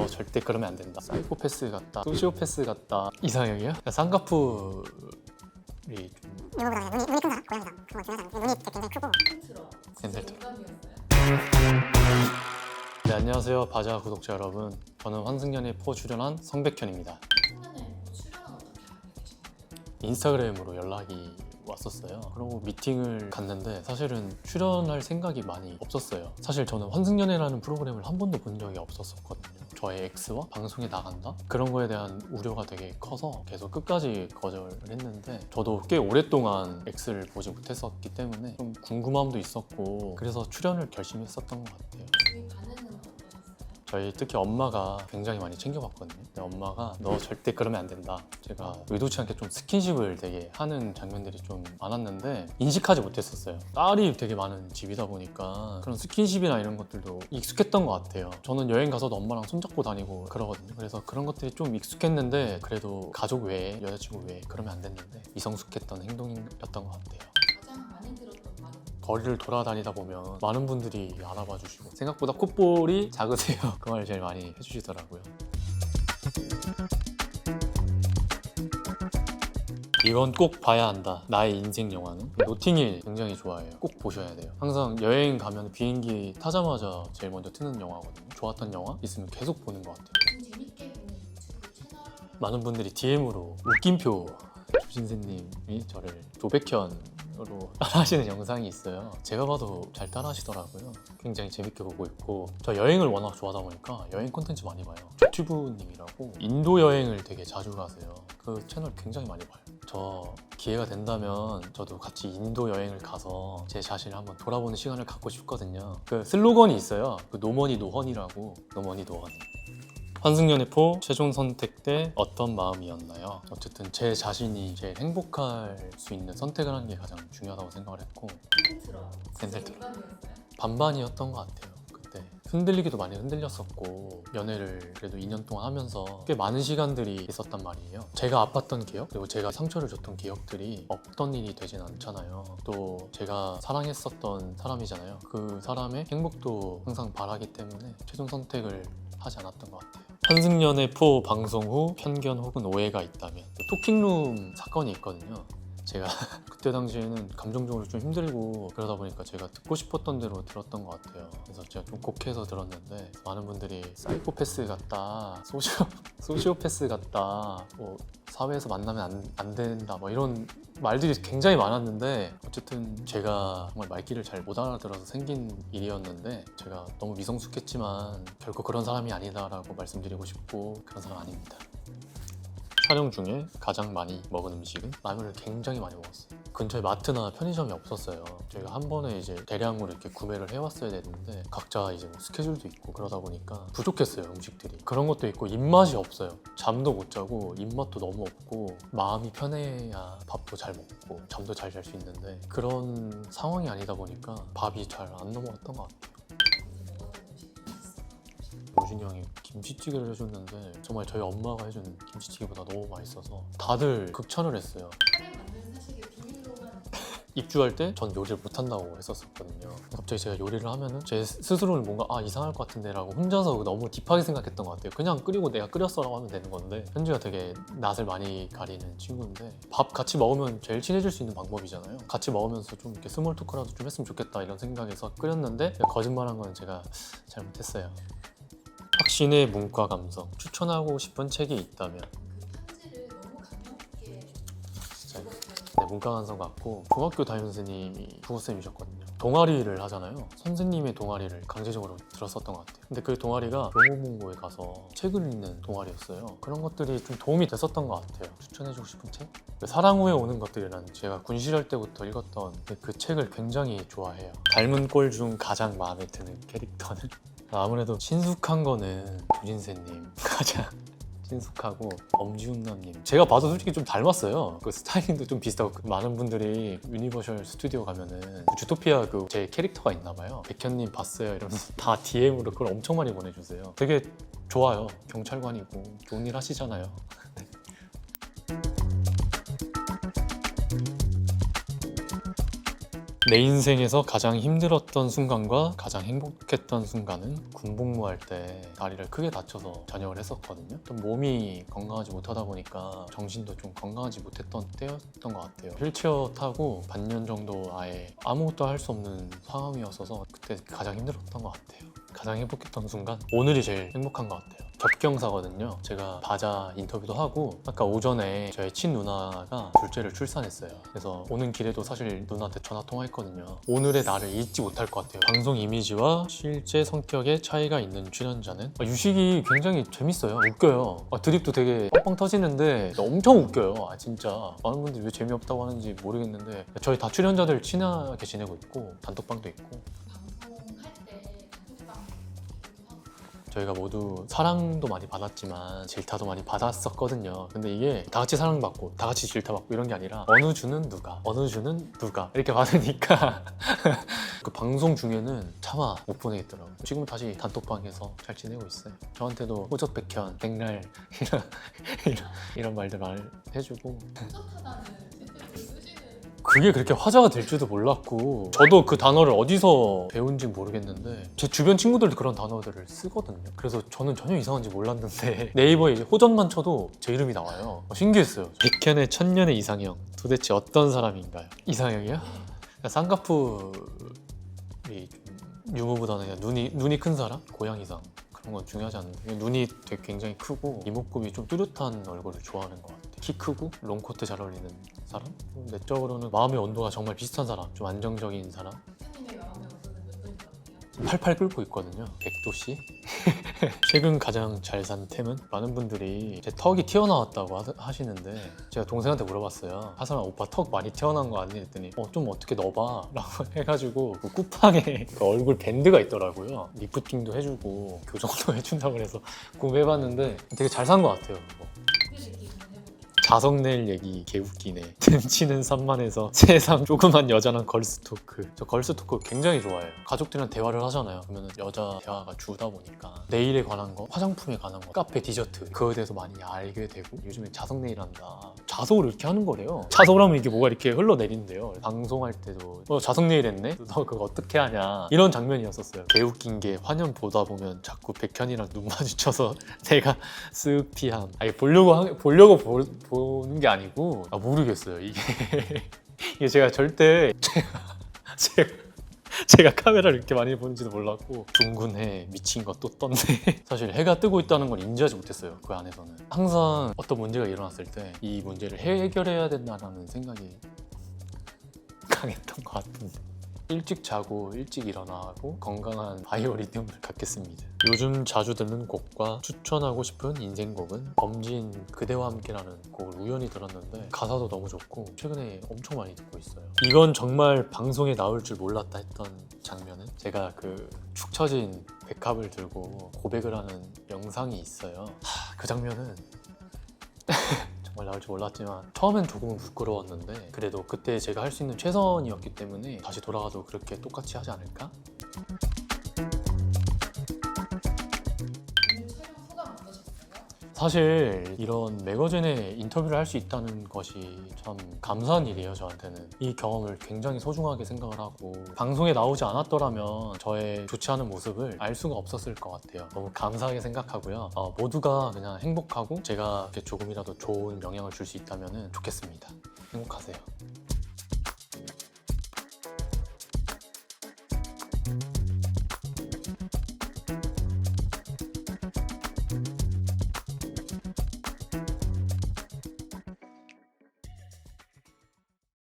너 절대 그러면 안 된다. 사이코패스 같다. 소시오패스 같다. 이상형이야? 쌍꺼풀이 좀 눈보다 눈이 큰 사람, 고양이 사람 그런 거 중요하잖아요. 눈이 굉장히 크고 괜찮죠. 네, 안녕하세요 바자 구독자 여러분. 저는 환승연의 포 출연한 성백현입니다. 인스타그램으로 연락이 왔었어요. 그리고 미팅을 갔는데 사실은 출연할 생각이 많이 없었어요. 사실 저는 환승연애라는 프로그램을 한 번도 본 적이 없었거든요. 저의 X와 방송에 나간다? 그런 거에 대한 우려가 되게 커서 계속 끝까지 거절을 했는데, 저도 꽤 오랫동안 X를 보지 못했었기 때문에 좀 궁금함도 있었고 그래서 출연을 결심했었던 것 같아요. 저희 특히 엄마가 굉장히 많이 챙겨봤거든요. 근데 엄마가 너 절대 그러면 안 된다. 제가 의도치 않게 좀 스킨십을 되게 하는 장면들이 좀 많았는데 인식하지 못했었어요. 딸이 되게 많은 집이다 보니까 그런 스킨십이나 이런 것들도 익숙했던 것 같아요. 저는 여행 가서도 엄마랑 손잡고 다니고 그러거든요. 그래서 그런 것들이 좀 익숙했는데 그래도 가족 외에, 여자친구 외에 그러면 안 됐는데 미성숙했던 행동이었던 것 같아요. 가장 많이 들었던 말. 거리를 돌아다니다 보면 많은 분들이 알아봐 주시고 생각보다 콧볼이 작으세요. 그 말을 제일 많이 해주시더라고요. 이건 꼭 봐야 한다. 나의 인생 영화는 노팅힐 굉장히 좋아해요. 꼭 보셔야 돼요. 항상 여행 가면 비행기 타자마자 제일 먼저 트는 영화거든요. 좋았던 영화 있으면 계속 보는 것 같아요. 요즘 재밌게 보는 유튜브 채널. 많은 분들이 DM으로 웃김표 조신세님이 저를 조백현으로 따라하시는 영상이 있어요. 제가 봐도 잘 따라하시더라고요. 굉장히 재밌게 보고 있고, 저 여행을 워낙 좋아하다 보니까 여행 콘텐츠 많이 봐요. 조튜브님이라고 인도 여행을 되게 자주 가세요. 그 채널 굉장히 많이 봐요. 저 기회가 된다면 저도 같이 인도 여행을 가서 제 자신을 한번 돌아보는 시간을 갖고 싶거든요. 그 슬로건이 있어요. 그 노머니 노헌이라고. 노머니 노헌. 환승연의 포 최종 선택 때 어떤 마음이었나요? 어쨌든 제 자신이 제일 행복할 수 있는 선택을 하는 게 가장 중요하다고 생각을 했고, 캔슬트로 반반이었던 것 같아요. 그때 흔들리기도 많이 흔들렸었고, 연애를 그래도 2년 동안 하면서 꽤 많은 시간들이 있었단 말이에요. 제가 아팠던 기억, 그리고 제가 상처를 줬던 기억들이 없던 일이 되진 않잖아요. 또 제가 사랑했었던 사람이잖아요. 그 사람의 행복도 항상 바라기 때문에 최종 선택을 하지 않았던 것 같아요. 환승연의 포 방송 후 편견 혹은 오해가 있다면, 토킹룸 사건이 있거든요. 제가 그때 당시에는 감정적으로 좀 힘들고 그러다 보니까 제가 듣고 싶었던 대로 들었던 것 같아요. 그래서 제가 좀 곡해서 들었는데 많은 분들이 사이코패스 같다, 소시오패스 같다, 뭐 사회에서 만나면 안 된다, 뭐 이런 말들이 굉장히 많았는데, 어쨌든 제가 정말 말귀를 잘 못 알아들어서 생긴 일이었는데 제가 너무 미성숙했지만 결코 그런 사람이 아니다라고 말씀드리고 싶고, 그런 사람 아닙니다. 촬영 중에 가장 많이 먹은 음식은 라면을 굉장히 많이 먹었어요. 근처에 마트나 편의점이 없었어요. 저희가 한 번에 이제 대량으로 이렇게 구매를 해왔어야 되는데 각자 이제 뭐 스케줄도 있고 그러다 보니까 부족했어요, 음식들이. 그런 것도 있고 입맛이 없어요. 잠도 못 자고 입맛도 너무 없고, 마음이 편해야 밥도 잘 먹고 잠도 잘 잘 수 있는데 그런 상황이 아니다 보니까 밥이 잘 안 넘어갔던 것 같아요. 모진이 형이 김치찌개를 해줬는데 정말 저희 엄마가 해준 김치찌개보다 너무 맛있어서 다들 극찬을 했어요. 카레 만드는 사실 비밀로만. 입주할 때 전 요리를 못한다고 했었거든요. 갑자기 제가 요리를 하면은 제 스스로는 뭔가 이상할 것 같은데 라고 혼자서 너무 딥하게 생각했던 것 같아요. 그냥 끓이고 내가 끓였어라고 하면 되는 건데, 현지가 되게 낯을 많이 가리는 친구인데 밥 같이 먹으면 제일 친해질 수 있는 방법이잖아요. 같이 먹으면서 좀 이렇게 스몰 토크라도 좀 했으면 좋겠다 이런 생각에서 끓였는데 거짓말한 건 제가 잘못했어요. 확신의 문과 감성, 추천하고 싶은 책이 있다면? 그 편지를 너무 감명 깊게 진짜 읽었어요. 네, 문과 감성 같고, 중학교 담임 선생님이 국어쌤이셨거든요. 동아리를 하잖아요. 선생님의 동아리를 강제적으로 들었었던 것 같아요. 근데 그 동아리가 영어문고에 가서 책을 읽는 동아리였어요. 그런 것들이 좀 도움이 됐었던 것 같아요. 추천해주고 싶은 책? 사랑 후에 오는 것들이란, 제가 군실할 때부터 읽었던 그 책을 굉장히 좋아해요. 닮은 꼴 중 가장 마음에 드는 캐릭터는? 아무래도 친숙한 거는 조진세님 가장 친숙하고, 엄지훈남님 제가 봐도 솔직히 좀 닮았어요. 그 스타일링도 좀 비슷하고, 많은 분들이 유니버셜 스튜디오 가면은 주토피아 그 제 캐릭터가 있나 봐요. 백현님 봤어요 이러면서 다 DM으로 그걸 엄청 많이 보내주세요. 되게 좋아요. 경찰관이고 좋은 일 하시잖아요. 내 인생에서 가장 힘들었던 순간과 가장 행복했던 순간은 군복무할 때 다리를 크게 다쳐서 전역을 했었거든요. 좀 몸이 건강하지 못하다 보니까 정신도 좀 건강하지 못했던 때였던 것 같아요. 휠체어 타고 반년 정도 아예 아무것도 할 수 없는 상황이었어서 그때 가장 힘들었던 것 같아요. 가장 행복했던 순간? 오늘이 제일 행복한 것 같아요. 겹경사거든요. 제가 바자 인터뷰도 하고 아까 오전에 저의 친누나가 둘째를 출산했어요. 그래서 오는 길에도 사실 누나한테 전화 통화했거든요. 오늘의 나를 잊지 못할 것 같아요. 방송 이미지와 실제 성격의 차이가 있는 출연자는 유식이 굉장히 재밌어요. 웃겨요. 드립도 되게 빵빵 터지는데 엄청 웃겨요. 진짜 많은 분들이 왜 재미없다고 하는지 모르겠는데 저희 다 출연자들 친하게 지내고 있고 단톡방도 있고 방송할 때 단톡방 얘기도 하고 저희가 모두 사랑도 많이 받았지만 질타도 많이 받았었거든요. 근데 이게 다 같이 사랑받고 다 같이 질타받고 이런 게 아니라 어느 주는 누가 어느 주는 누가 이렇게 받으니까 그 방송 중에는 차마 못 보내겠더라고요. 지금은 다시 단톡방에서 잘 지내고 있어요. 저한테도 호적백현, 백날 이런 말들 많이 해주고 호적하다는 댓글을 쓰시는 그게 그렇게 화제가 될 줄도 몰랐고 저도 그 단어를 어디서 배운지 모르겠는데 제 주변 친구들도 그런 단어들을 쓰거든요. 그래서 저는 전혀 이상한지 몰랐는데 네이버에 이제 호전만 쳐도 제 이름이 나와요. 신기했어요. 백현의 천년의 이상형 도대체 어떤 사람인가요? 이상형이요? 쌍꺼풀이 좀 유무보다는 그냥 눈이 큰 사람? 고양이상 그런 건 중요하지 않는데 눈이 되게 굉장히 크고 이목구비 좀 뚜렷한 얼굴을 좋아하는 것 같아요. 키 크고 롱코트 잘 어울리는 사람? 내적으로는 마음의 온도가 정말 비슷한 사람, 좀 안정적인 사람. 대표님의 마음에 없어는 몇 분이거든요. 팔팔 끓고 있거든요. 100도씨. 최근 가장 잘 산 템은? 많은 분들이 제 턱이 튀어나왔다고 하시는데 제가 동생한테 물어봤어요. 하성아 오빠 턱 많이 튀어나온 거 아니? 했더니 좀 어떻게 넣어봐 라고 해가지고 그 쿠팡에 그 얼굴 밴드가 있더라고요. 리프팅도 해주고 교정도 해준다고 해서 구매해봤는데 되게 잘 산 것 같아요. 댓글 얘기 좀 해볼게요. 자석낼 얘기 개웃기네. 등치는 산만해서 세상 조그만 여자랑 걸스 토크. 저 걸스 토크 굉장히 좋아해요. 가족들이랑 대화를 하잖아요. 그러면 여자 대화가 주다 보니까 네일에 관한 거, 화장품에 관한 거, 카페, 디저트 그거에 대해서 많이 알게 되고 요즘에 자석네일 한다. 자석으로 이렇게 하는 거래요. 자석을 하면 이게 뭐가 이렇게 흘러내린대요. 방송할 때도 자석네일 했네? 너 그거 어떻게 하냐 이런 장면이었었어요. 개웃긴 게 화면 보다 보면 자꾸 백현이랑 눈 마주쳐서 내가 쓱 피함. 아니 보려고 보는 게 아니고 모르겠어요. 이게 제가 절대 제가 카메라를 이렇게 많이 보는지도 몰랐고 둥근 해 미친 거 또 떴네. 사실 해가 뜨고 있다는 걸 인지하지 못했어요. 그 안에서는 항상 어떤 문제가 일어났을 때 이 문제를 해결해야 된다는 생각이 강했던 것 같은데 일찍 자고 일찍 일어나고 건강한 바이오리듬을 갖겠습니다. 요즘 자주 듣는 곡과 추천하고 싶은 인생곡은 범진 그대와 함께라는 곡을 우연히 들었는데 가사도 너무 좋고 최근에 엄청 많이 듣고 있어요. 이건 정말 방송에 나올 줄 몰랐다 했던 장면은 제가 그 축 처진 백합을 들고 고백을 하는 영상이 있어요. 그 장면은 정말 나올 줄 몰랐지만 처음엔 조금은 부끄러웠는데 그래도 그때 제가 할 수 있는 최선이었기 때문에 다시 돌아가도 그렇게 똑같이 하지 않을까? 오늘 촬영 소감 어떠셨어요? 사실 이런 매거진에 인터뷰를 할 수 있다는 것이 참 감사한 일이에요. 저한테는 이 경험을 굉장히 소중하게 생각을 하고 방송에 나오지 않았더라면 저의 좋지 않은 모습을 알 수가 없었을 것 같아요. 너무 감사하게 생각하고요. 모두가 그냥 행복하고 제가 이렇게 조금이라도 좋은 영향을 줄 수 있다면 좋겠습니다. 행복하세요.